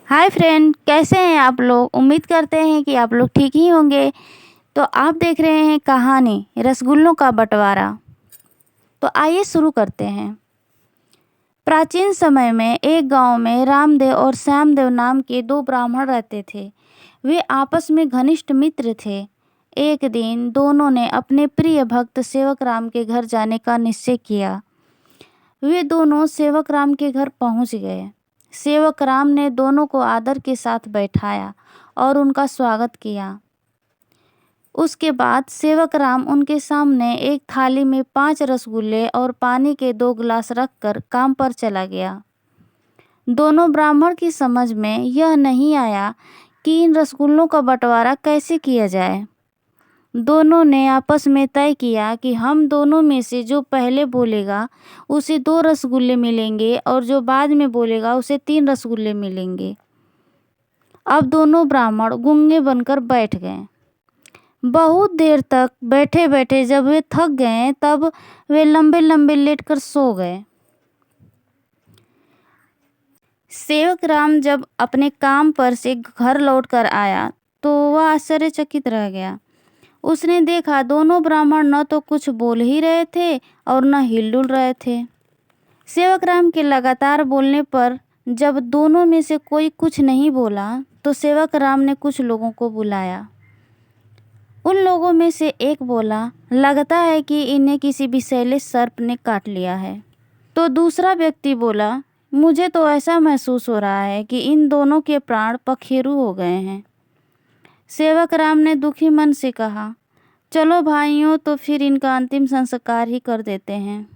Hi friend, कैसे हैं आप लोग। उम्मीद करते हैं कि आप लोग ठीक ही होंगे। तो आप देख रहे हैं कहानी रसगुल्लों का बंटवारा। तो आइए शुरू करते हैं। प्राचीन समय में एक गांव में रामदेव और श्यामदेव नाम के दो ब्राह्मण रहते थे। वे आपस में घनिष्ठ मित्र थे। एक दिन दोनों ने अपने प्रिय भक्त सेवक राम के घर जाने का निश्चय किया। वे दोनों सेवक राम के घर पहुंच गए। सेवक राम ने दोनों को आदर के साथ बैठाया और उनका स्वागत किया। उसके बाद सेवक राम उनके सामने एक थाली में 5 रसगुल्ले और पानी के 2 गिलास रखकर काम पर चला गया। दोनों ब्राह्मण की समझ में यह नहीं आया कि इन रसगुल्लों का बंटवारा कैसे किया जाए। दोनों ने आपस में तय किया कि हम दोनों में से जो पहले बोलेगा उसे 2 रसगुल्ले मिलेंगे और जो बाद में बोलेगा उसे 3 रसगुल्ले मिलेंगे। अब दोनों ब्राह्मण गूंगे बनकर बैठ गए। बहुत देर तक बैठे बैठे जब वे थक गए तब वे लंबे लंबे लेटकर सो गए। सेवक राम जब अपने काम पर से घर लौटकर आया तो वह आश्चर्यचकित रह गया। उसने देखा दोनों ब्राह्मण न तो कुछ बोल ही रहे थे और न हिलडुल रहे थे। सेवक राम के लगातार बोलने पर जब दोनों में से कोई कुछ नहीं बोला तो सेवक राम ने कुछ लोगों को बुलाया। उन लोगों में से एक बोला, लगता है कि इन्हें किसी विषैले सर्प ने काट लिया है। तो दूसरा व्यक्ति बोला, मुझे तो ऐसा महसूस हो रहा है कि इन दोनों के प्राण पखेरु हो गए हैं। सेवक राम ने दुखी मन से कहा, चलो भाइयों, तो फिर इनका अंतिम संस्कार ही कर देते हैं।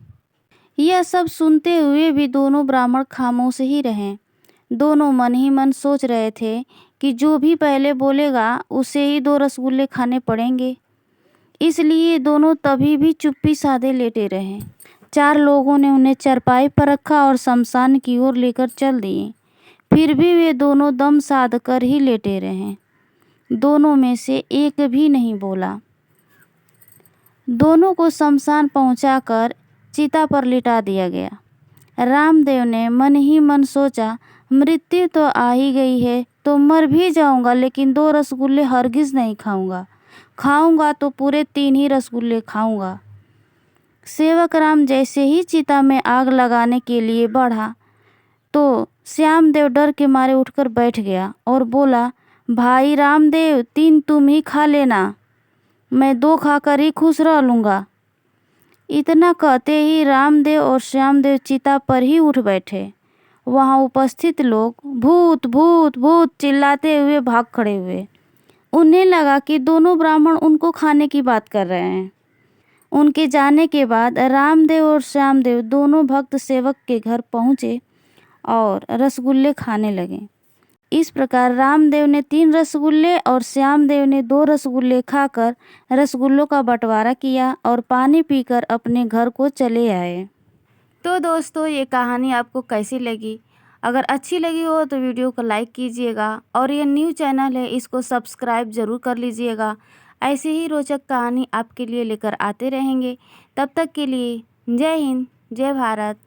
यह सब सुनते हुए भी दोनों ब्राह्मण खामोश ही रहे। दोनों मन ही मन सोच रहे थे कि जो भी पहले बोलेगा उसे ही 2 रसगुल्ले खाने पड़ेंगे। इसलिए दोनों तभी भी चुप्पी साधे लेटे रहे। 4 लोगों ने उन्हें चरपाई पर रखा और शमशान की ओर लेकर चल दिए। फिर भी वे दोनों दम साध कर ही लेटे रहे। दोनों में से एक भी नहीं बोला। दोनों को शमशान पहुंचाकर चिता पर लिटा दिया गया। रामदेव ने मन ही मन सोचा, मृत्यु तो आ ही गई है तो मर भी जाऊंगा, लेकिन 2 रसगुल्ले हरगिज नहीं खाऊंगा। खाऊंगा तो पूरे 3 ही रसगुल्ले खाऊंगा। सेवक राम जैसे ही चिता में आग लगाने के लिए बढ़ा तो श्यामदेव डर के मारे उठकर बैठ गया और बोला, भाई रामदेव, 3 तुम ही खा लेना, मैं 2 खाकर ही खुश रह लूँगा। इतना कहते ही रामदेव और श्यामदेव चिता पर ही उठ बैठे। वहाँ उपस्थित लोग भूत भूत भूत चिल्लाते हुए भाग खड़े हुए। उन्हें लगा कि दोनों ब्राह्मण उनको खाने की बात कर रहे हैं। उनके जाने के बाद रामदेव और श्यामदेव दोनों भक्त सेवक के घर पहुँचे और रसगुल्ले खाने लगे। इस प्रकार रामदेव ने 3 रसगुल्ले और श्यामदेव ने 2 रसगुल्ले खाकर रसगुल्लों का बंटवारा किया और पानी पीकर अपने घर को चले आए। तो दोस्तों, ये कहानी आपको कैसी लगी? अगर अच्छी लगी हो तो वीडियो को लाइक कीजिएगा और ये न्यू चैनल है, इसको सब्सक्राइब ज़रूर कर लीजिएगा। ऐसे ही रोचक कहानी आपके लिए लेकर आते रहेंगे। तब तक के लिए जय हिंद, जय भारत।